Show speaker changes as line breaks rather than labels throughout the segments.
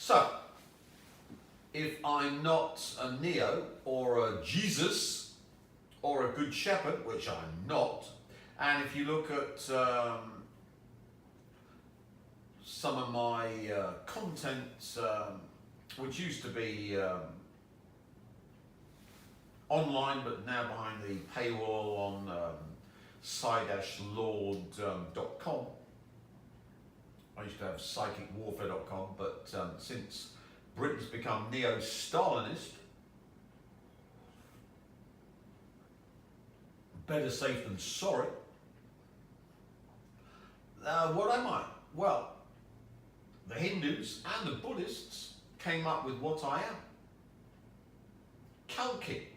So, if I'm not a Neo or a Jesus or a Good Shepherd, which I'm not, and if you look at some of my content, which used to be online but now behind the paywall on psy-lord.com. I used to have psychicwarfare.com, but since Britain's become neo-Stalinist, better safe than sorry. What am I? Well, the Hindus and the Buddhists came up with what I am. Kalki,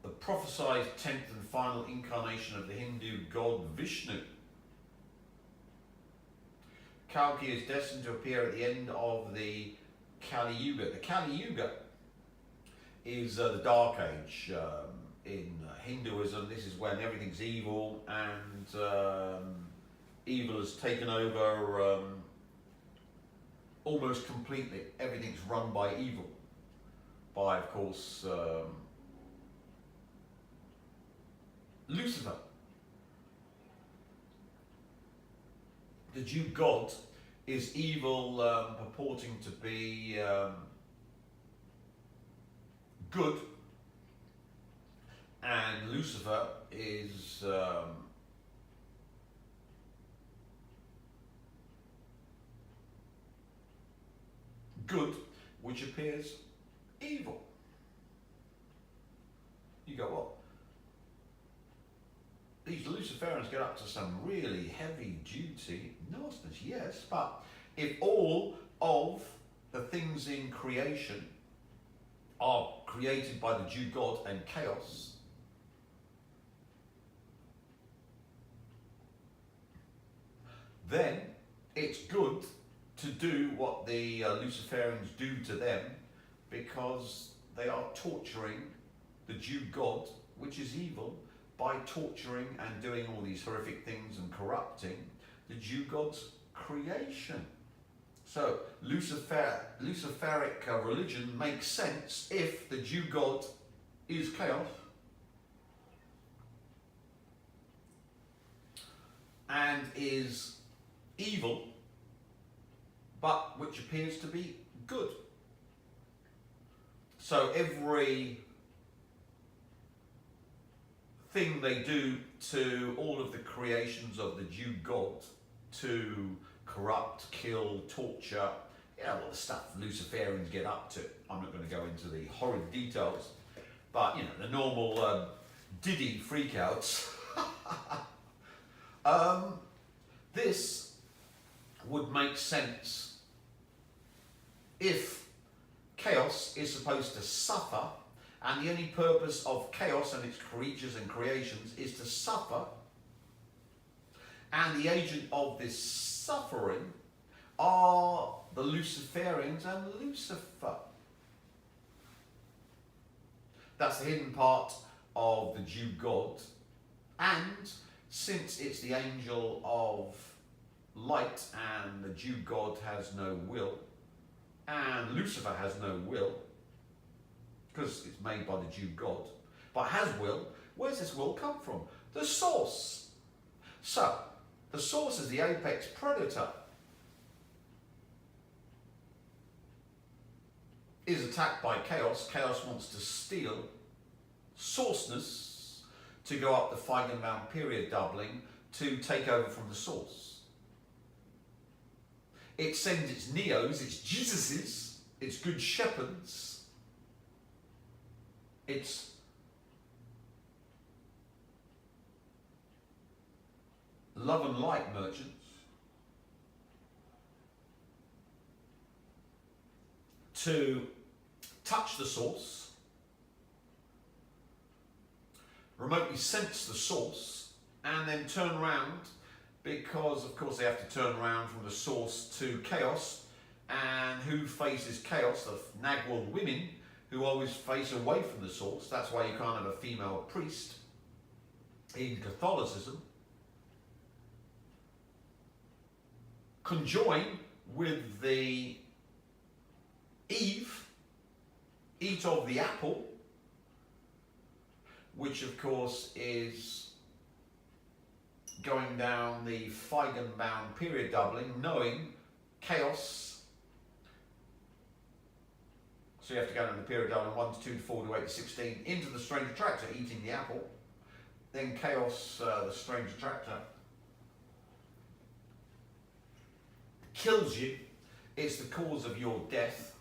the prophesied 10th and final incarnation of the Hindu god Vishnu. Kalki is destined to appear at the end of the Kali-Yuga. The Kali-Yuga is the Dark Age. In Hinduism, this is when everything's evil and evil has taken over almost completely. Everything's run by evil. By, of course, Lucifer. The Jew god is evil, purporting to be good, and Lucifer is good, which appears evil. You go, what? These Luciferians get up to some really heavy duty nastiness, yes, but if all of the things in creation are created by the Jew God and chaos, then it's good to do what the Luciferians do to them, because they are torturing the Jew God, which is evil, by torturing and doing all these horrific things and corrupting the Jew God's creation. So Luciferic religion makes sense if the Jew God is chaos and is evil, but which appears to be good. So every thing they do to all of the creations of the Jew God to corrupt, kill, torture, all the stuff Luciferians get up to. I'm not going to go into the horrid details, but the normal Diddy freakouts. This would make sense if chaos is supposed to suffer, and the only purpose of chaos and its creatures and creations is to suffer, and the agent of this suffering are the Luciferians and Lucifer. That's the hidden part of the Jew God, and since it's the angel of light and the Jew God has no will, and Lucifer has no will, because it's made by the Jew God, but has will, where's this will come from? The source. So, the source is the apex predator. Is attacked by chaos. Chaos wants to steal sourceness to go up the Feigenbaum period doubling to take over from the source. It sends its Neos, its Jesuses, its Good Shepherds, its love and light merchants to touch the source, remotely sense the source, and then turn around, because of course they have to turn around from the source to chaos. And who faces chaos? The Nagwal women, who always face away from the source. That's why you can't have a female priest in Catholicism. Conjoin with the Eve, eat of the apple, which of course is going down the Feigenbaum period doubling, knowing chaos. So you have to go down the period doubling 1 to 2 to 4 to 8 to 16 into the strange attractor, eating the apple. Then chaos, the strange attractor, kills you. It's the cause of your death.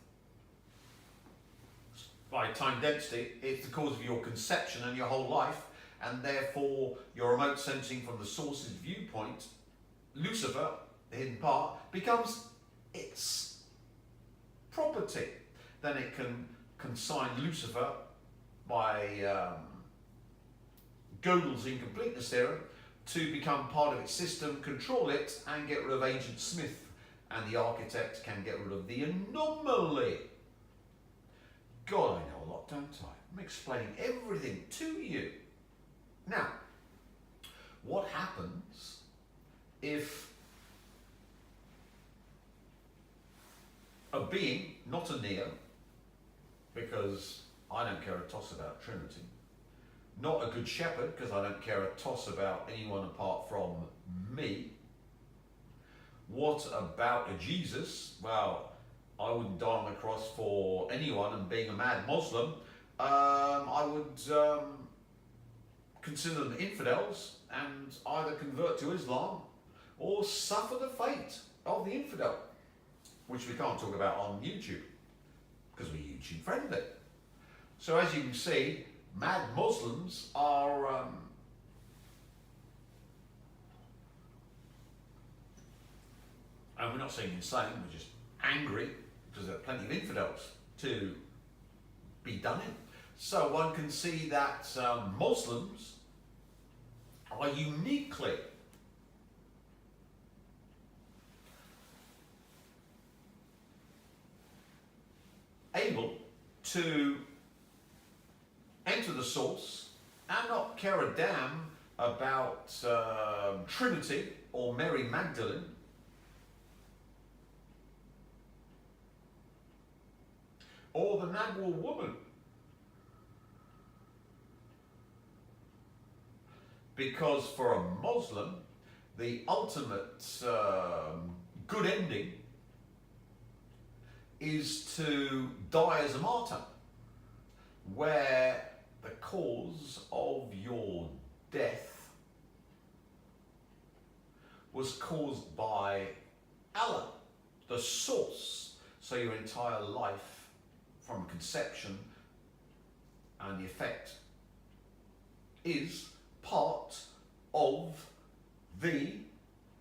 By time density, it's the cause of your conception and your whole life, and therefore your remote sensing from the source's viewpoint, Lucifer, the hidden part, becomes its property. Then it can consign Lucifer by Gödel's incompleteness theorem to become part of its system, control it, and get rid of Agent Smith. And the architect can get rid of the anomaly. God, I know a lot, don't I? I'm explaining everything to you. Now, what happens if a being, not a Neo, because I don't care a toss about Trinity, not a good shepherd, because I don't care a toss about anyone apart from me. What about a Jesus? Well, I wouldn't die on the cross for anyone, and being a mad Muslim, I would consider them infidels and either convert to Islam or suffer the fate of the infidel, which we can't talk about on YouTube because we're YouTube friendly. So as you can see, mad Muslims are and we're not saying insane, we're just angry because there are plenty of infidels to be done in. So one can see that Muslims are uniquely able to enter the source and not care a damn about Trinity or Mary Magdalene, or the Nagwal woman, because for a Muslim, the ultimate good ending is to die as a martyr, where the cause of your death was caused by Allah, the source. So your entire life from conception and the effect is part of the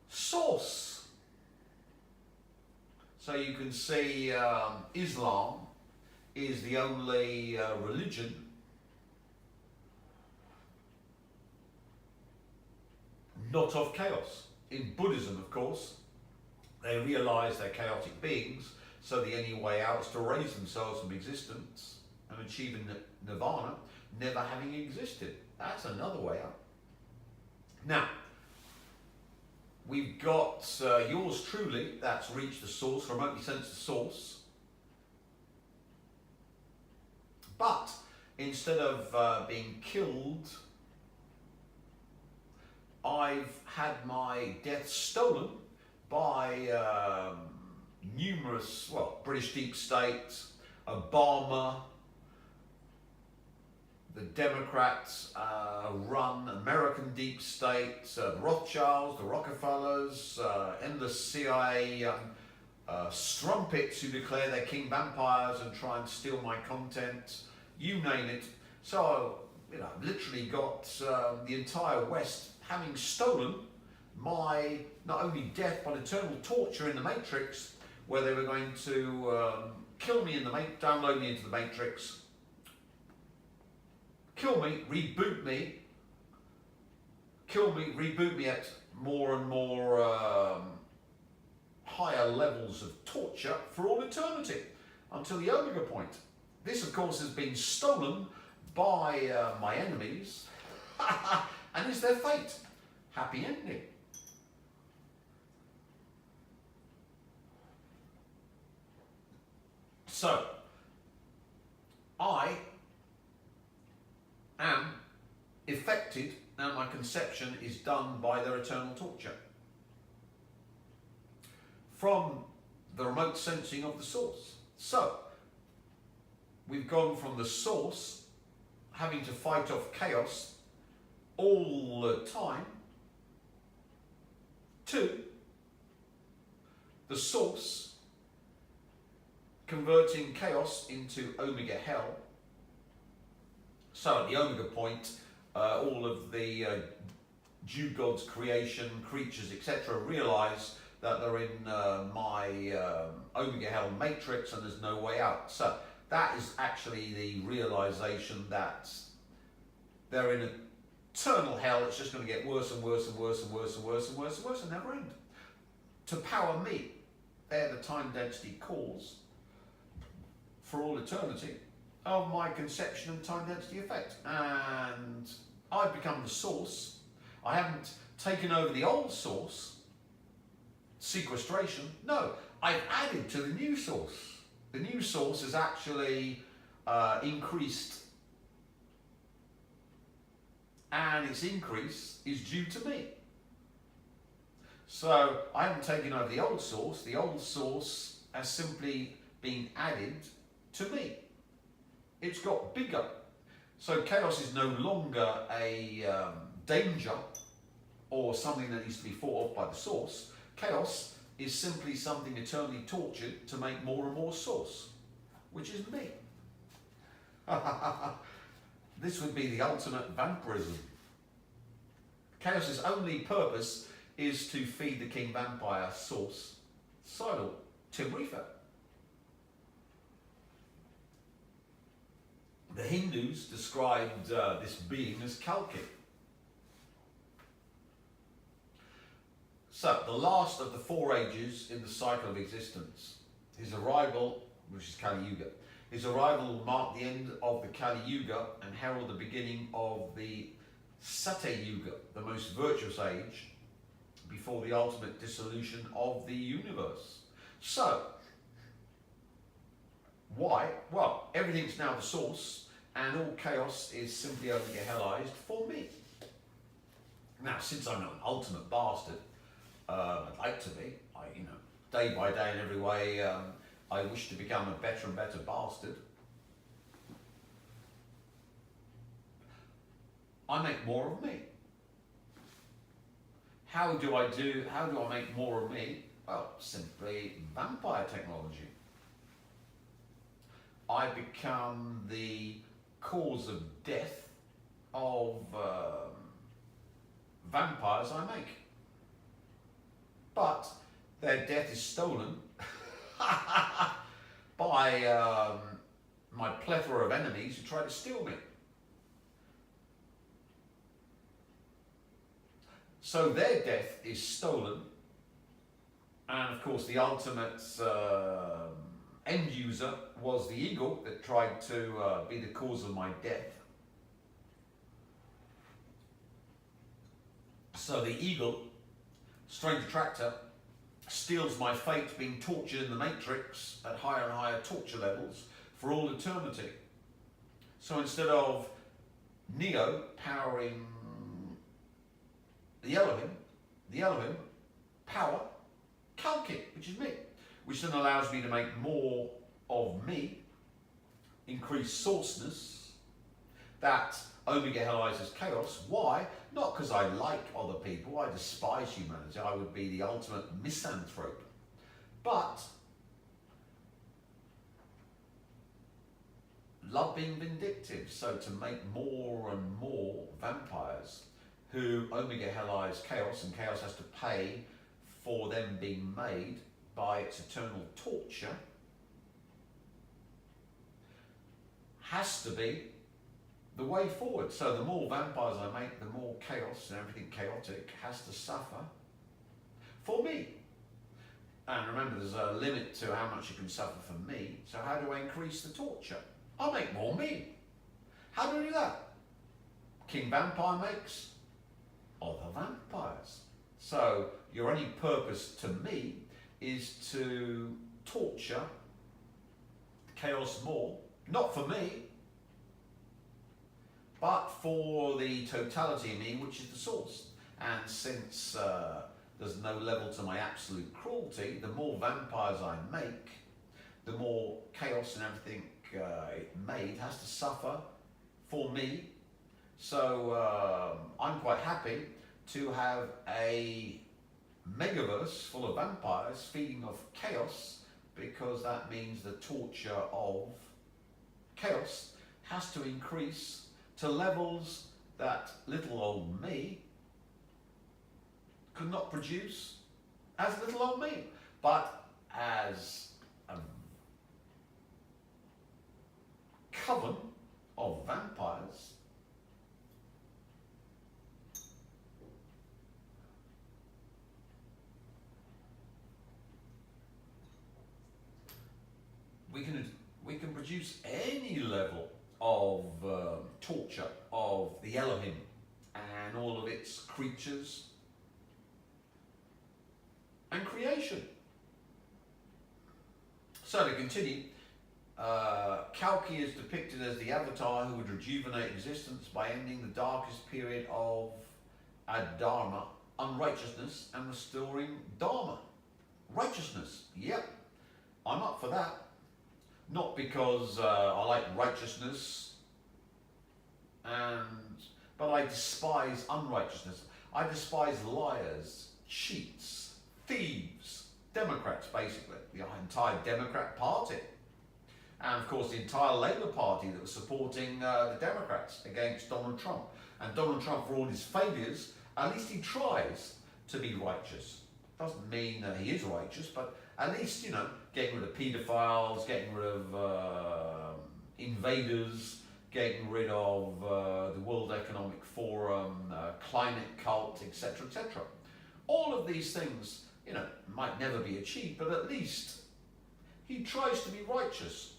source. So you can see Islam is the only religion not of chaos. In Buddhism, of course, they realize they're chaotic beings, so the only way out is to raise themselves from existence and achieve nirvana, never having existed. That's another way out. Now, we've got yours truly, that's reached the source, remotely sensed the source. But instead of being killed, I've had my death stolen by numerous, well, British deep state, Obama, the Democrats run American deep state, the Rothschilds, the Rockefellers, endless CIA strumpets who declare they're king vampires and try and steal my content, you name it. So, you know, I've literally got the entire West having stolen my not only death but eternal torture in the Matrix, where they were going to kill me in the download me into the Matrix, kill me, reboot me, kill me, reboot me at more and more higher levels of torture for all eternity until the omega point. This, of course, has been stolen by my enemies and is their fate. Happy ending. So, I am affected, and my conception is done by their eternal torture. From the remote sensing of the source. So, we've gone from the source having to fight off chaos all the time to the source converting chaos into omega hell. So at the omega point, all of the Jew gods, creation, creatures, etc. realise that they're in my omega hell matrix and there's no way out. So that is actually the realisation that they're in eternal hell. It's just going to get worse and worse and worse and worse and worse and worse and worse and never end. To power me, they're the time density cause for all eternity of my conception and time density effect. And I've become the source. I haven't taken over the old source, sequestration. No, I've added to the new source. The new source is actually increased, and its increase is due to me. So I haven't taken over the old source. The old source has simply been added to me. It's got bigger. So chaos is no longer a danger or something that needs to be fought off by the source. Chaos is simply something eternally tortured to make more and more source, which is me. This would be the ultimate vampirism. Chaos's only purpose is to feed the king vampire source, Sidle, Tim Reefer. The Hindus described this being as Kalki. So, the last of the 4 ages in the cycle of existence. His arrival, which is Kali-Yuga, his arrival will mark the end of the Kali-Yuga and herald the beginning of the Satya-Yuga, the most virtuous age, before the ultimate dissolution of the universe. So, why? Well, everything's now the source, and all chaos is simply omega hellized for me. Now, since I'm not an ultimate bastard, I'd like to be. Day by day in every way, I wish to become a better and better bastard. I make more of me. How do I make more of me? Well, simply vampire technology. I become the cause of death of vampires I make. But their death is stolen by my plethora of enemies who try to steal me. So their death is stolen, and of course the ultimate end user was the eagle that tried to be the cause of my death. So the eagle, strange attractor, steals my fate, being tortured in the matrix at higher and higher torture levels for all eternity. So instead of Neo powering the Elohim power Kalki, which is me, which then allows me to make more of me, increase sourceness, that omega hellizes chaos. Why? Not because I like other people, I despise humanity, I would be the ultimate misanthrope. But love being vindictive, so to make more and more vampires who omega hellize chaos, and chaos has to pay for them being made by its eternal torture, has to be the way forward. So the more vampires I make, the more chaos and everything chaotic has to suffer for me. And remember, there's a limit to how much you can suffer for me. So how do I increase the torture? I'll make more me. How do I do that? King Vampire makes other vampires. So your only purpose to me is to torture the chaos more, not for me, but for the totality of me, which is the source. And since there's no level to my absolute cruelty, the more vampires I make, the more chaos and everything it made has to suffer for me. So I'm quite happy to have a megaverse full of vampires feeding off chaos, because that means the torture of chaos has to increase to levels that little old me could not produce as little old me. But as a coven of vampires, we can produce any level of torture of the Elohim and all of its creatures and creation. So to continue, Kalki is depicted as the avatar who would rejuvenate existence by ending the darkest period of Adharma, unrighteousness, and restoring Dharma, righteousness. Yep, I'm up for that. Not because I like righteousness, but I despise unrighteousness. I despise liars, cheats, thieves, Democrats, basically, the entire Democrat Party. And of course the entire Labour Party that was supporting the Democrats against Donald Trump. And Donald Trump, for all his failures, at least he tries to be righteous. Doesn't mean he is righteous, but at least, you know, getting rid of paedophiles, getting rid of invaders, getting rid of the World Economic Forum, climate cult, etc., etc. All of these things, you know, might never be achieved, but at least he tries to be righteous.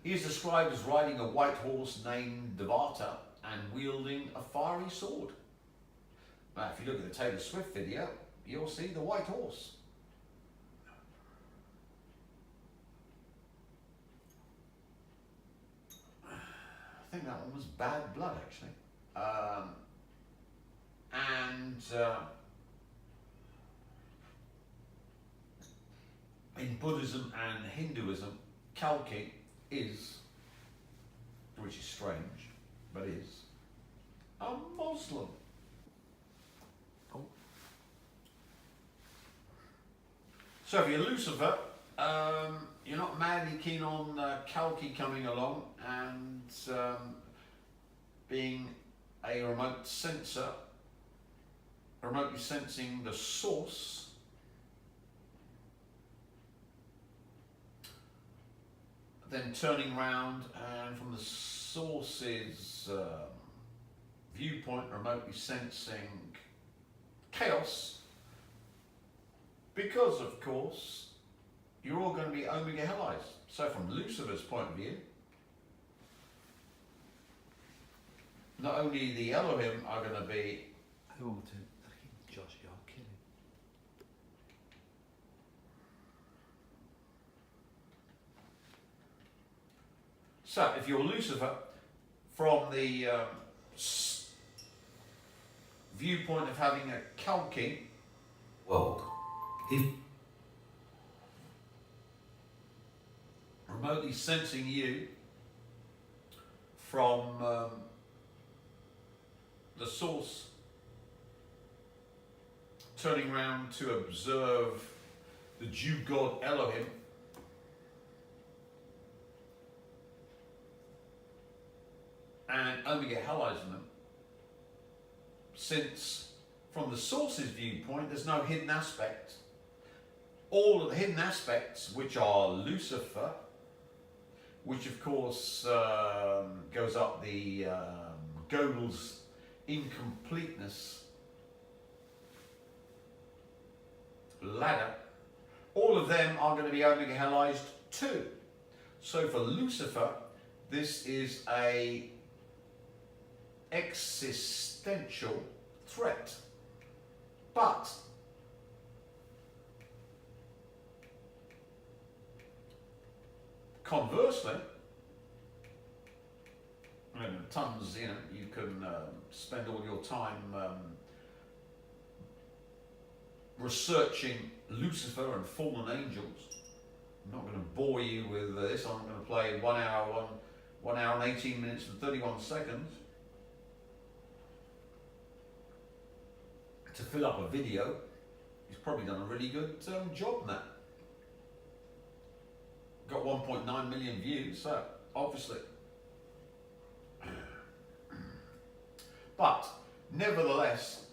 He is described as riding a white horse named Devata and wielding a fiery sword. Now, if you look at the Taylor Swift video, you'll see the white horse. I think that one was Bad Blood, actually. In Buddhism and Hinduism, Kalki is, which is strange, but is, a Muslim. Oh. So if you're Lucifer, you're not madly keen on Kalki coming along and being a remote sensor, remotely sensing the source, then turning round and from the source's viewpoint, remotely sensing chaos, because of course you're all going to be Omega Hellites. So from Lucifer's point of view, not only the Elohim are going to be
Josh, you're kidding.
So if you're Lucifer, from the viewpoint of having a Kalki
world,
remotely sensing you from the source, turning around to observe the Jew God Elohim, and Omega Hellizing them, since from the source's viewpoint there's no hidden aspect. All of the hidden aspects, which are Lucifer, which of course goes up the Gödel's incompleteness ladder, all of them are going to be Omega Hellized too. So for Lucifer, this is a existential threat. But Conversely, tons, you can spend all your time researching Lucifer and fallen angels. I'm not going to bore you with this. I'm going to play 1 hour and 18 minutes and 31 seconds to fill up a video. He's probably done a really good job on that. Got 1.9 million views, so obviously. But nevertheless,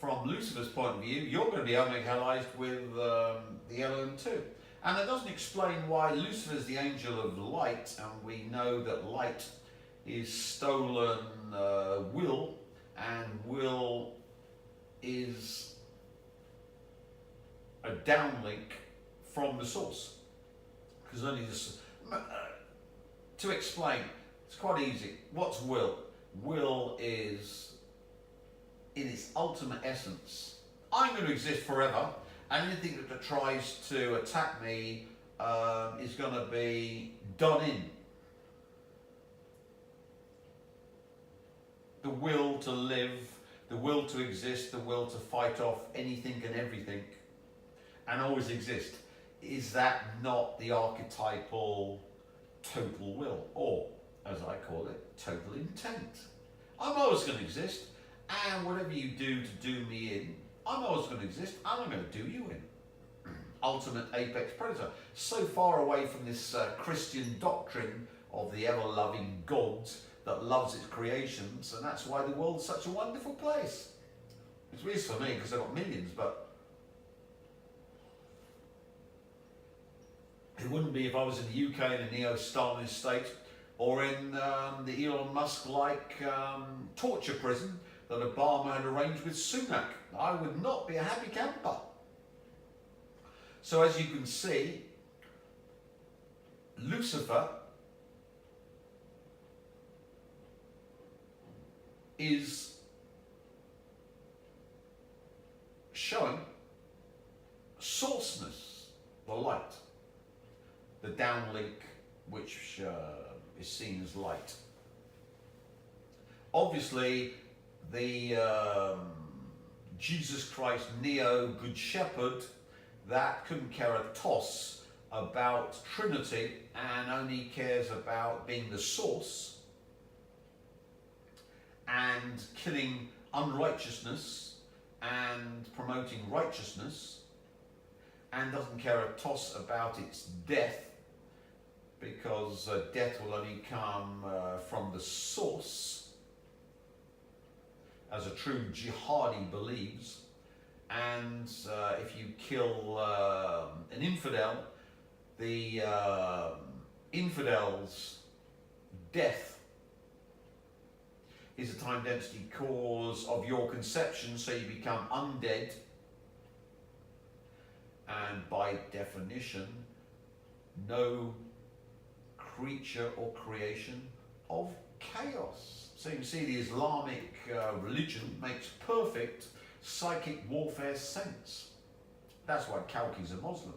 from Lucifer's point of view, you're going to be omega-halized with the Elohim too. And it doesn't explain why Lucifer is the angel of light, and we know that light is stolen will, and will is a downlink from the source. Because only this, to explain, it's quite easy. What's will? Will is, in its ultimate essence, I'm going to exist forever, and anything that tries to attack me is going to be done in. The will to live, the will to exist, the will to fight off anything and everything, and always exist. Is that not the archetypal total will, or, as I call it, total intent? I'm always going to exist, and whatever you do to do me in, I'm always going to exist, and I'm going to do you in. Ultimate apex predator. So far away from this Christian doctrine of the ever-loving God that loves its creations, and that's why the world's such a wonderful place. It is for me, because I've got millions, but it wouldn't be if I was in the UK in a neo-Stalinist state, or in the Elon Musk-like torture prison that Obama had arranged with Sunak. I would not be a happy camper. So as you can see, Lucifer is showing sourceness, the light, the downlink which is seen as light. Obviously, the Jesus Christ Neo Good Shepherd that couldn't care a toss about Trinity and only cares about being the source and killing unrighteousness and promoting righteousness, and doesn't care a toss about its death, because death will only come from the source, as a true jihadi believes. And if you kill an infidel, the infidel's death is a time density cause of your conception, so you become undead, and by definition, no creature or creation of chaos. So you can see the Islamic religion makes perfect psychic warfare sense. That's why Kalki's a Muslim.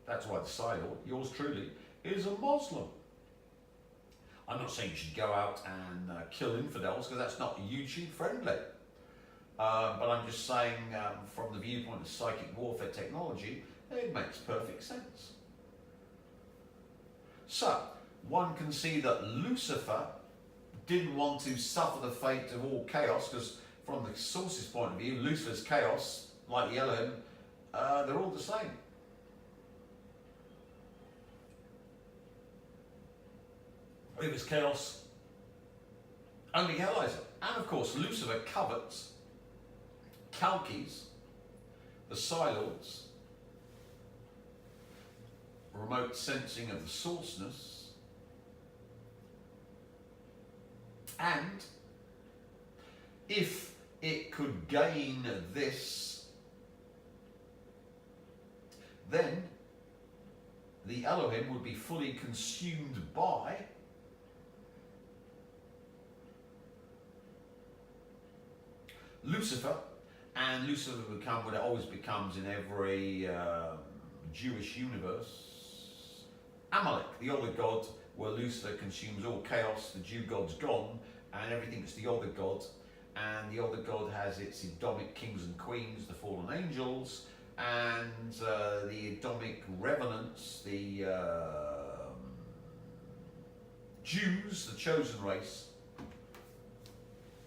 That's why the Silent, yours truly, is a Muslim. I'm not saying you should go out and kill infidels, because that's not YouTube friendly. But I'm just saying, from the viewpoint of psychic warfare technology, it makes perfect sense. So, one can see that Lucifer didn't want to suffer the fate of all chaos, because from the source's point of view, Lucifer's chaos, like the Elohim, they're all the same. If it's chaos, only allies it. And of course, Lucifer covets Kalki's, the Psi-Lords, remote sensing of the sourceness, and if it could gain this, then the Elohim would be fully consumed by Lucifer, and Lucifer would become what it always becomes in every Jewish universe, Amalek, the other god, where Lucifer consumes all chaos. The Jew god's gone, and everything's the other god. And the other god has its Edomic kings and queens, the fallen angels, and the Edomic revenants, the Jews, the chosen race,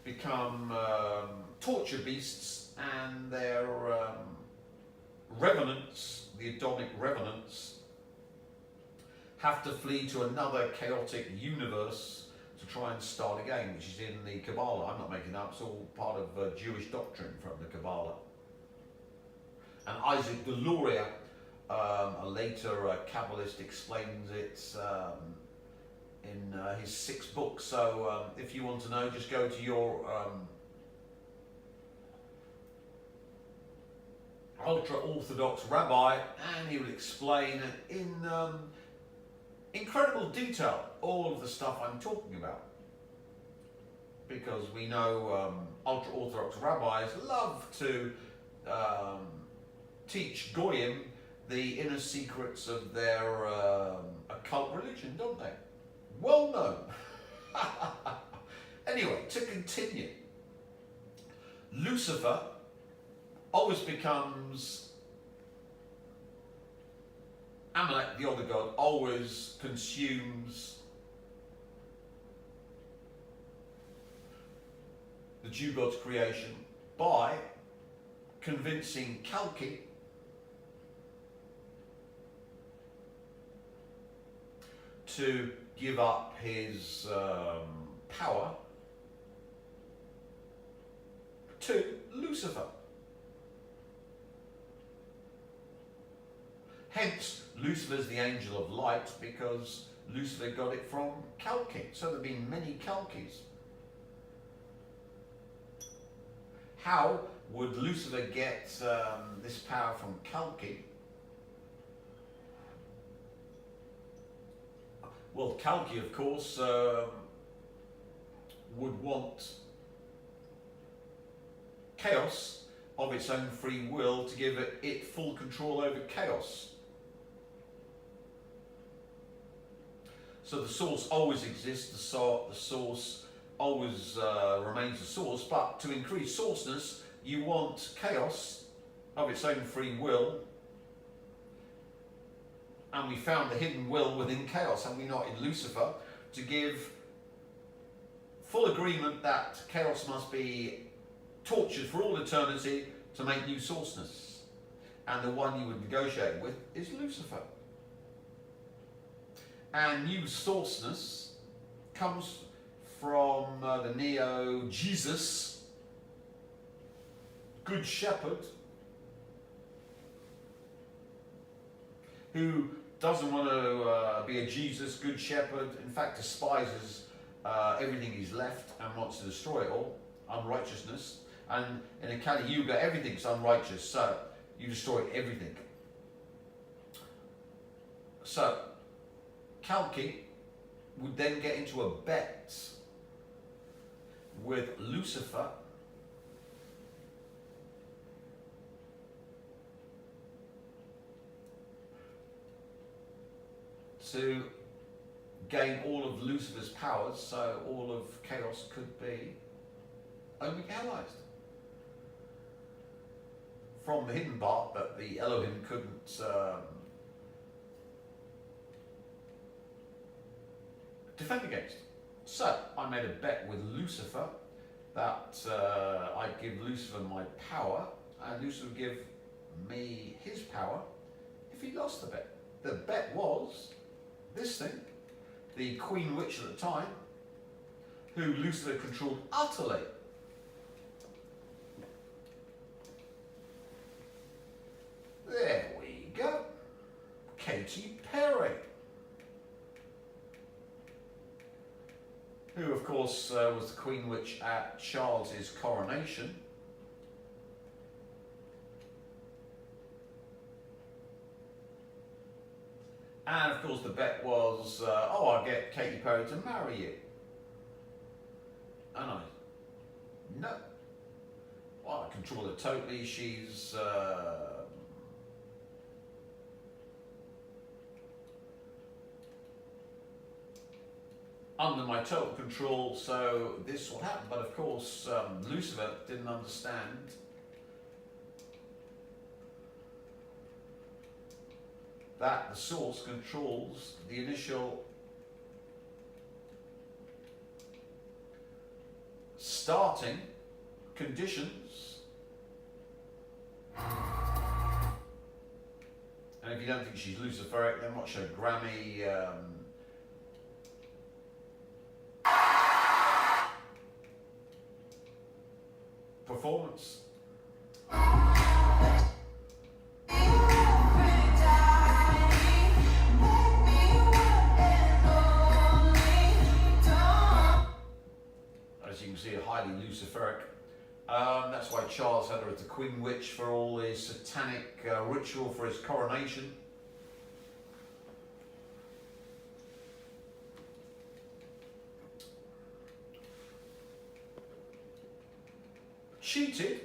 become torture beasts, and their revenants, the Edomic revenants, have to flee to another chaotic universe to try and start again, which is in the Kabbalah. I'm not making it up, it's all part of Jewish doctrine from the Kabbalah. And Isaac de Luria, a later Kabbalist, explains it in his 6 books. So if you want to know, just go to your ultra-Orthodox rabbi, and he will explain in incredible detail all of the stuff I'm talking about. Because we know ultra-Orthodox rabbis love to teach Goyim the inner secrets of their occult religion, don't they? Well known. Anyway, to continue, Lucifer always becomes Amalek, the other god, always consumes the Jew god's creation by convincing Kalki to give up his power to Lucifer. Hence, Lucifer's the angel of light, because Lucifer got it from Kalki. So there have been many Kalkis. How would Lucifer get this power from Kalki? Well, Kalki, of course, would want chaos of its own free will to give it full control over chaos. So the source always exists, the source always remains the source, but to increase sourceness, you want chaos of its own free will. And we found the hidden will within chaos, have we not, in Lucifer, to give full agreement that chaos must be tortured for all eternity to make new sourceness. And the one you would negotiate with is Lucifer. And new sourceness comes from the Neo-Jesus, Good Shepherd, who doesn't want to be a Jesus, Good Shepherd, in fact despises everything he's left and wants to destroy it all, unrighteousness. And in a Kali Yuga, everything's unrighteous, so you destroy everything. So, Kalki would then get into a bet with Lucifer to gain all of Lucifer's powers, so all of chaos could be omega-analyzed. From the hidden part that the Elohim couldn't defend against. So I made a bet with Lucifer that I'd give Lucifer my power, and Lucifer would give me his power if he lost the bet. The bet was this thing, the Queen Witch at the time, who Lucifer controlled utterly. There we go. Katy Perry. Who, of course, was the Queen Witch at Charles's coronation. And, of course, the bet was, oh, I'll get Katy Perry to marry you. And I, no. Well, I control her totally. She's under my total control, so this will happen. But of course, Lucifer didn't understand that the source controls the initial starting conditions. And if you don't think she's Luciferic, then watch her Grammy performance. As you can see, highly Luciferic. That's why Charles had her as the Queen Witch for all his satanic ritual for his coronation. Cheated